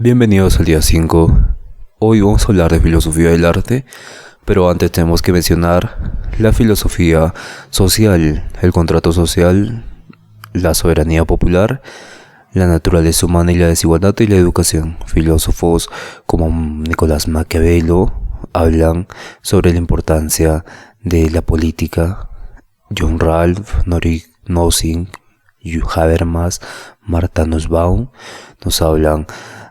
Bienvenidos al día 5. Hoy vamos a hablar de filosofía del arte, pero antes tenemos que mencionar la filosofía social, el contrato social, la soberanía popular, la naturaleza humana y la desigualdad y la educación. Filósofos como Nicolás Maquiavelo hablan sobre la importancia de la política. John Ralph, Nozick, Habermas, Martha Nussbaum nos hablan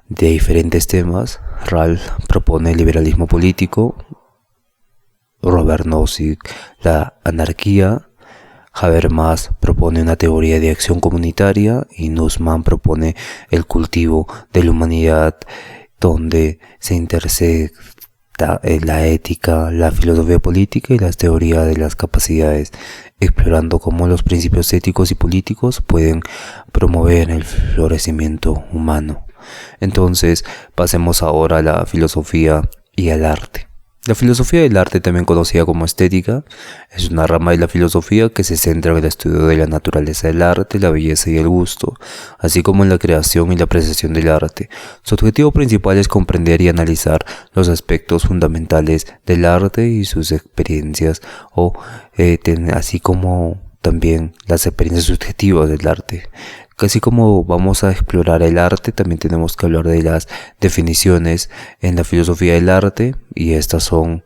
de diferentes temas. Ralph propone el liberalismo político, Robert Nozick la anarquía, Habermas propone una teoría de acción comunitaria y Nussbaum propone el cultivo de la humanidad, donde se intersecta la ética, la filosofía política y las teorías de las capacidades, explorando cómo los principios éticos y políticos pueden promover el florecimiento humano. Entonces, pasemos ahora a la filosofía y al arte. La filosofía del arte, también conocida como estética, es una rama de la filosofía que se centra en el estudio de la naturaleza del arte, la belleza y el gusto, así como en la creación y la apreciación del arte. Su objetivo principal es comprender y analizar los aspectos fundamentales del arte y sus experiencias, así como también las experiencias subjetivas del arte. Así como vamos a explorar el arte, también tenemos que hablar de las definiciones en la filosofía del arte, y estas son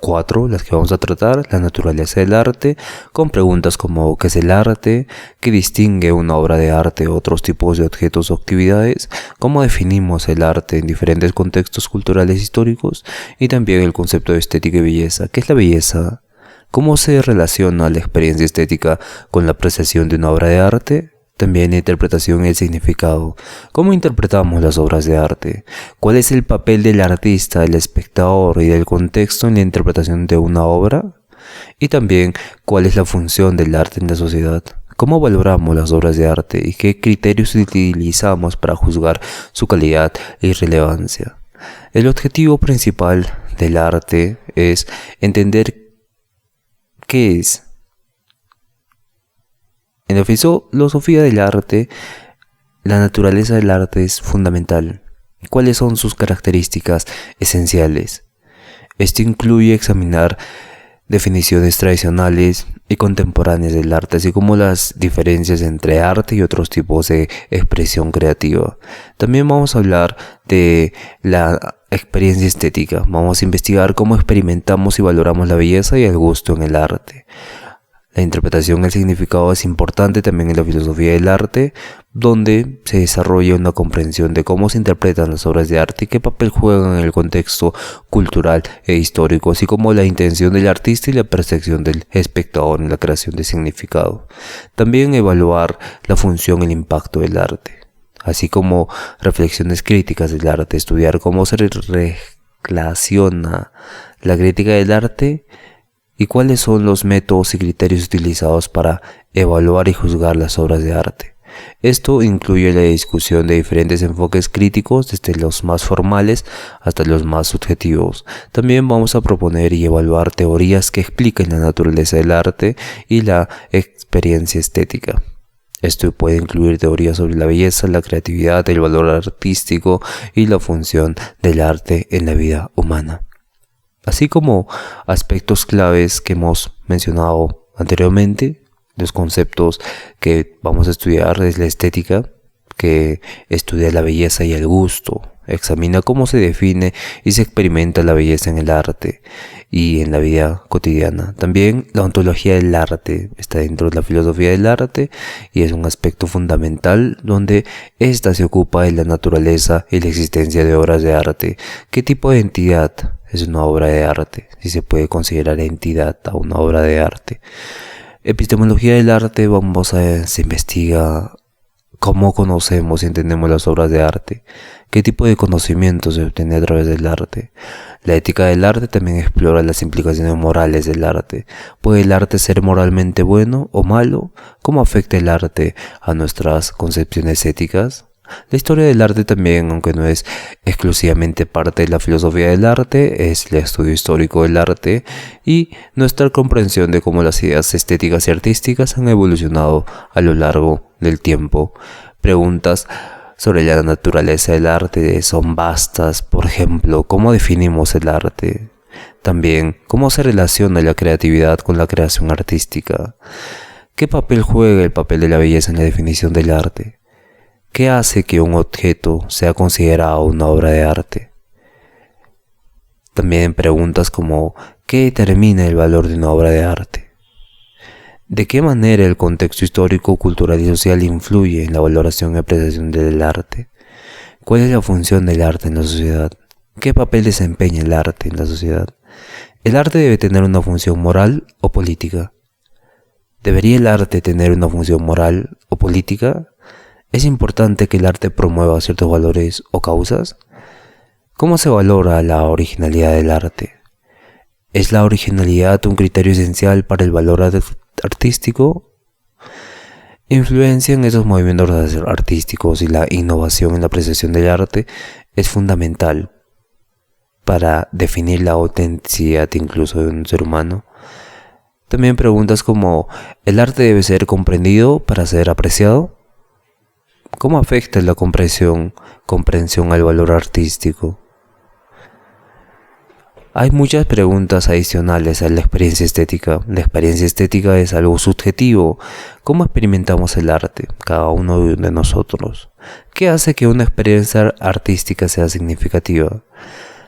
4 las que vamos a tratar. La naturaleza del arte, con preguntas como ¿qué es el arte?, ¿qué distingue una obra de arte de otros tipos de objetos o actividades?, cómo definimos el arte en diferentes contextos culturales históricos, y también el concepto de estética y belleza. ¿Qué es la belleza? ¿Cómo se relaciona la experiencia estética con la apreciación de una obra de arte? También la interpretación y el significado. ¿Cómo interpretamos las obras de arte? ¿Cuál es el papel del artista, del espectador y del contexto en la interpretación de una obra? Y también, ¿cuál es la función del arte en la sociedad? ¿Cómo valoramos las obras de arte y qué criterios utilizamos para juzgar su calidad y relevancia? El objetivo principal del arte es entender qué es. En la filosofía del arte, la naturaleza del arte es fundamental. ¿Cuáles son sus características esenciales? Esto incluye examinar definiciones tradicionales y contemporáneas del arte, así como las diferencias entre arte y otros tipos de expresión creativa. También vamos a hablar de la experiencia estética. Vamos a investigar cómo experimentamos y valoramos la belleza y el gusto en el arte. La interpretación y el significado es importante también en la filosofía del arte, donde se desarrolla una comprensión de cómo se interpretan las obras de arte y qué papel juegan en el contexto cultural e histórico, así como la intención del artista y la percepción del espectador en la creación de significado. También evaluar la función y el impacto del arte, así como reflexiones críticas del arte, estudiar cómo se relaciona la crítica del arte y cuáles son los métodos y criterios utilizados para evaluar y juzgar las obras de arte. Esto incluye la discusión de diferentes enfoques críticos, desde los más formales hasta los más subjetivos. También vamos a proponer y evaluar teorías que expliquen la naturaleza del arte y la experiencia estética. Esto puede incluir teorías sobre la belleza, la creatividad, el valor artístico y la función del arte en la vida humana. Así como aspectos claves que hemos mencionado anteriormente. Los conceptos que vamos a estudiar es la estética, que estudia la belleza y el gusto, examina cómo se define y se experimenta la belleza en el arte y en la vida cotidiana. También la ontología del arte está dentro de la filosofía del arte y es un aspecto fundamental donde ésta se ocupa de la naturaleza y la existencia de obras de arte. ¿Qué tipo de entidad es una obra de arte? Si se puede considerar entidad a una obra de arte. Epistemología del arte, se investiga cómo conocemos y entendemos las obras de arte, qué tipo de conocimiento se obtiene a través del arte. La ética del arte también explora las implicaciones morales del arte. ¿Puede el arte ser moralmente bueno o malo? ¿Cómo afecta el arte a nuestras concepciones éticas? La historia del arte también, aunque no es exclusivamente parte de la filosofía del arte, es el estudio histórico del arte y nuestra comprensión de cómo las ideas estéticas y artísticas han evolucionado a lo largo del tiempo. Preguntas sobre la naturaleza del arte son vastas. Por ejemplo, ¿cómo definimos el arte? También, ¿cómo se relaciona la creatividad con la creación artística? ¿Qué papel juega el papel de la belleza en la definición del arte? ¿Qué hace que un objeto sea considerado una obra de arte? También preguntas como ¿qué determina el valor de una obra de arte? ¿De qué manera el contexto histórico, cultural y social influye en la valoración y apreciación del arte? ¿Cuál es la función del arte en la sociedad? ¿Qué papel desempeña el arte en la sociedad? ¿El arte debe tener una función moral o política? ¿Debería el arte tener una función moral o política? ¿Es importante que el arte promueva ciertos valores o causas? ¿Cómo se valora la originalidad del arte? ¿Es la originalidad un criterio esencial para el valor artístico? Influencia en esos movimientos artísticos y la innovación en la apreciación del arte es fundamental para definir la autenticidad incluso de un ser humano. También preguntas como ¿el arte debe ser comprendido para ser apreciado? ¿Cómo afecta la comprensión al valor artístico? Hay muchas preguntas adicionales a la experiencia estética. La experiencia estética es algo subjetivo. ¿Cómo experimentamos el arte? Cada uno de nosotros. ¿Qué hace que una experiencia artística sea significativa?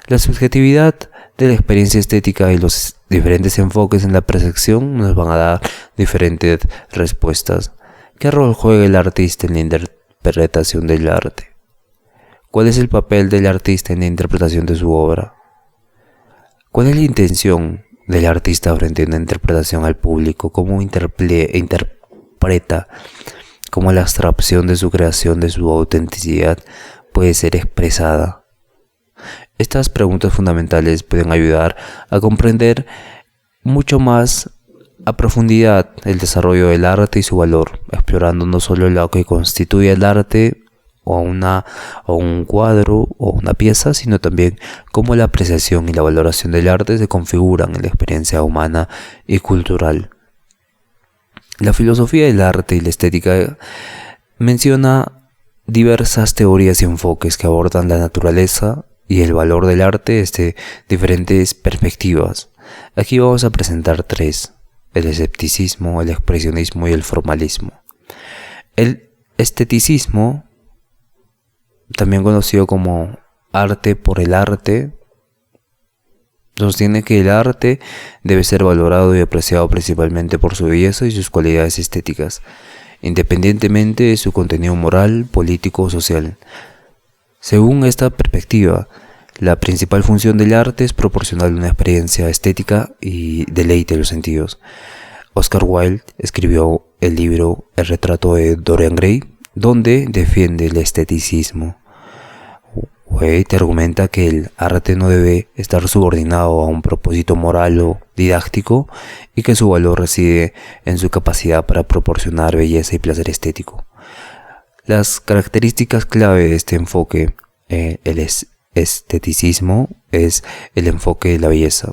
La subjetividad de la experiencia estética y los diferentes enfoques en la percepción nos van a dar diferentes respuestas. ¿Qué rol juega el artista en la interpretación del arte? ¿Cuál es el papel del artista en la interpretación de su obra? ¿Cuál es la intención del artista frente a una interpretación al público? ¿Cómo interpreta? ¿Cómo la abstracción de su creación, de su autenticidad, puede ser expresada? Estas preguntas fundamentales pueden ayudar a comprender mucho más a profundidad el desarrollo del arte y su valor, explorando no solo lo que constituye el arte o un cuadro o una pieza, sino también cómo la apreciación y la valoración del arte se configuran en la experiencia humana y cultural. La filosofía del arte y la estética menciona diversas teorías y enfoques que abordan la naturaleza y el valor del arte desde diferentes perspectivas. Aquí vamos a presentar tres: el escepticismo, el expresionismo y el formalismo. El esteticismo, también conocido como arte por el arte, sostiene que el arte debe ser valorado y apreciado principalmente por su belleza y sus cualidades estéticas, independientemente de su contenido moral, político o social. Según esta perspectiva, la principal función del arte es proporcionar una experiencia estética y deleite de los sentidos. Oscar Wilde escribió el libro El retrato de Dorian Gray, donde defiende el esteticismo. Wilde argumenta que el arte no debe estar subordinado a un propósito moral o didáctico y que su valor reside en su capacidad para proporcionar belleza y placer estético. Las características clave de este enfoque, el esteticismo, es el enfoque de la belleza.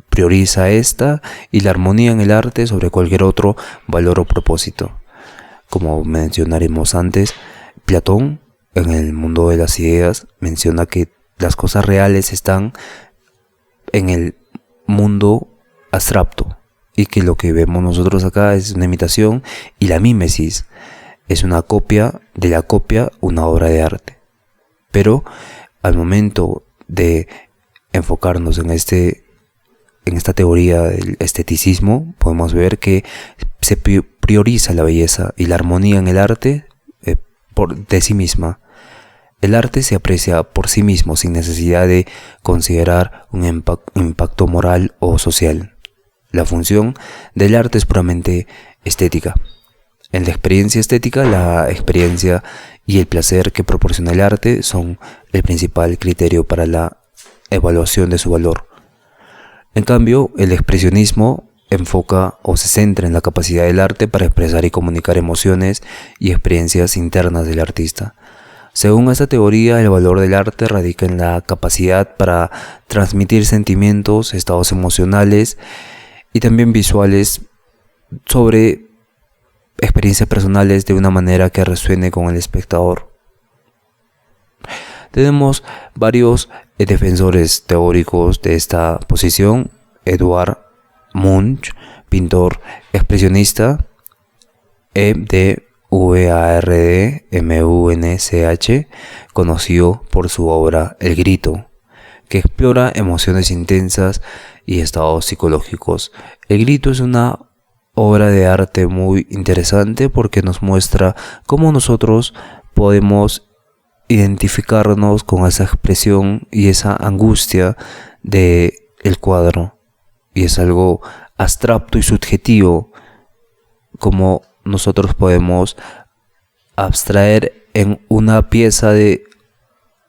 Prioriza esta y la armonía en el arte sobre cualquier otro valor o propósito. Como mencionaremos antes, Platón, en el mundo de las ideas, menciona que las cosas reales están en el mundo abstracto y que lo que vemos nosotros acá es una imitación, y la mímesis es una copia de la copia, una obra de arte. Pero al momento de enfocarnos en esta teoría del esteticismo, podemos ver que se prioriza la belleza y la armonía en el arte de sí misma. El arte se aprecia por sí mismo sin necesidad de considerar un impacto moral o social. La función del arte es puramente estética. En la experiencia estética, la experiencia y el placer que proporciona el arte son el principal criterio para la evaluación de su valor. En cambio, el expresionismo enfoca o se centra en la capacidad del arte para expresar y comunicar emociones y experiencias internas del artista. Según esta teoría, el valor del arte radica en la capacidad para transmitir sentimientos, estados emocionales y también visuales sobre experiencias personales de una manera que resuene con el espectador. Tenemos varios defensores teóricos de esta posición. Eduard Munch, pintor expresionista, Munch, conocido por su obra El Grito, que explora emociones intensas y estados psicológicos. El Grito es una obra de arte muy interesante porque nos muestra cómo nosotros podemos identificarnos con esa expresión y esa angustia de el cuadro, y es algo abstracto y subjetivo, como nosotros podemos abstraer en una pieza de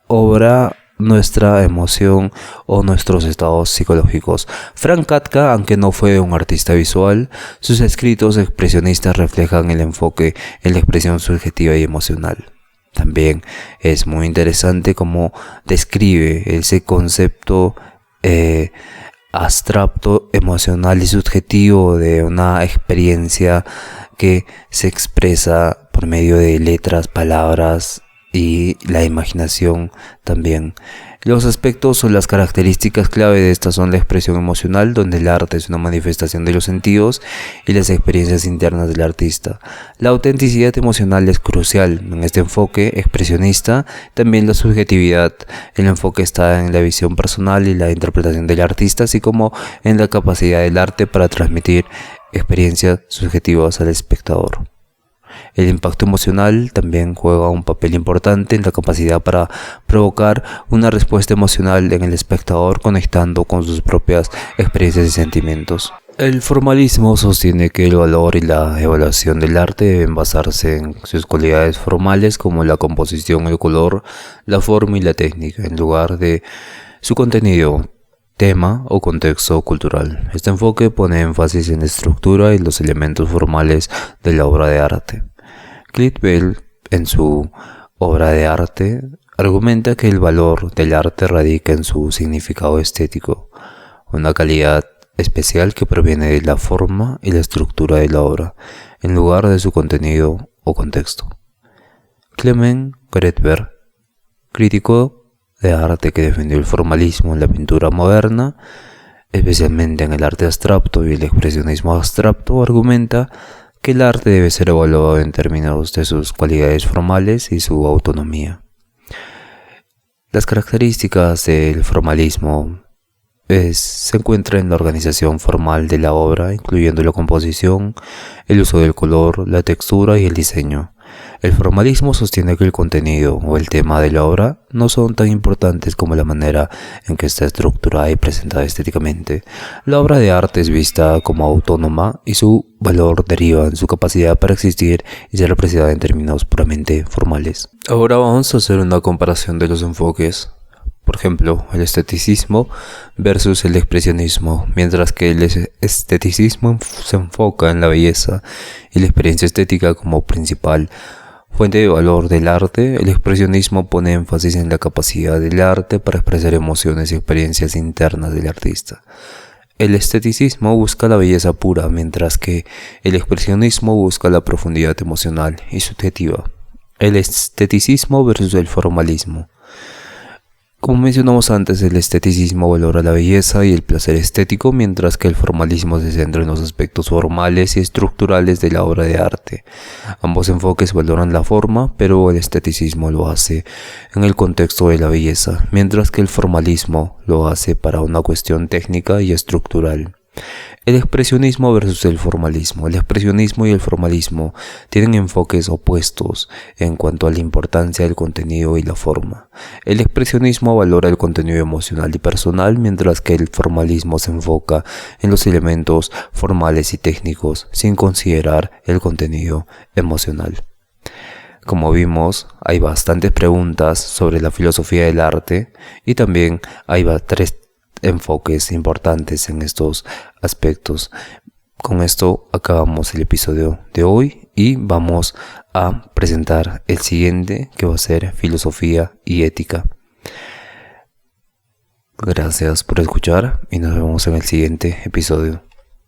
obra nuestra emoción o nuestros estados psicológicos. Frank Kafka, aunque no fue un artista visual, sus escritos expresionistas reflejan el enfoque en la expresión subjetiva y emocional. También es muy interesante cómo describe ese concepto abstracto, emocional y subjetivo de una experiencia que se expresa por medio de letras, palabras y la imaginación también. Los aspectos o las características clave de esta son la expresión emocional, donde el arte es una manifestación de los sentidos y las experiencias internas del artista. La autenticidad emocional es crucial en este enfoque expresionista. También la subjetividad. El enfoque está en la visión personal y la interpretación del artista, así como en la capacidad del arte para transmitir experiencias subjetivas al espectador. El impacto emocional también juega un papel importante en la capacidad para provocar una respuesta emocional en el espectador, conectando con sus propias experiencias y sentimientos. El formalismo sostiene que el valor y la evaluación del arte deben basarse en sus cualidades formales, como la composición, el color, la forma y la técnica, en lugar de su contenido, tema o contexto cultural. Este enfoque pone énfasis en la estructura y los elementos formales de la obra de arte. Clint Bell, en su obra de arte, argumenta que el valor del arte radica en su significado estético, una calidad especial que proviene de la forma y la estructura de la obra, en lugar de su contenido o contexto. Clement Greenberg, crítico de arte que defendió el formalismo en la pintura moderna, especialmente en el arte abstracto y el expresionismo abstracto, argumenta que el arte debe ser evaluado en términos de sus cualidades formales y su autonomía. Las características del formalismo se encuentran en la organización formal de la obra, incluyendo la composición, el uso del color, la textura y el diseño. El formalismo sostiene que el contenido o el tema de la obra no son tan importantes como la manera en que está estructurada y presentada estéticamente. La obra de arte es vista como autónoma y su valor deriva en su capacidad para existir y ser apreciada en términos puramente formales. Ahora vamos a hacer una comparación de los enfoques. Por ejemplo, el esteticismo versus el expresionismo. Mientras que el esteticismo se enfoca en la belleza y la experiencia estética como principal fuente de valor del arte, el expresionismo pone énfasis en la capacidad del arte para expresar emociones y experiencias internas del artista. El esteticismo busca la belleza pura, mientras que el expresionismo busca la profundidad emocional y subjetiva. El esteticismo versus el formalismo. Como mencionamos antes, el esteticismo valora la belleza y el placer estético, mientras que el formalismo se centra en los aspectos formales y estructurales de la obra de arte. Ambos enfoques valoran la forma, pero el esteticismo lo hace en el contexto de la belleza, mientras que el formalismo lo hace para una cuestión técnica y estructural. El expresionismo versus el formalismo. El expresionismo y el formalismo tienen enfoques opuestos en cuanto a la importancia del contenido y la forma. El expresionismo valora el contenido emocional y personal, mientras que el formalismo se enfoca en los elementos formales y técnicos, sin considerar el contenido emocional. Como vimos, hay bastantes preguntas sobre la filosofía del arte y también hay tres enfoques importantes en estos aspectos. Con esto acabamos el episodio de hoy y vamos a presentar el siguiente, que va a ser filosofía y ética. Gracias por escuchar y nos vemos en el siguiente episodio.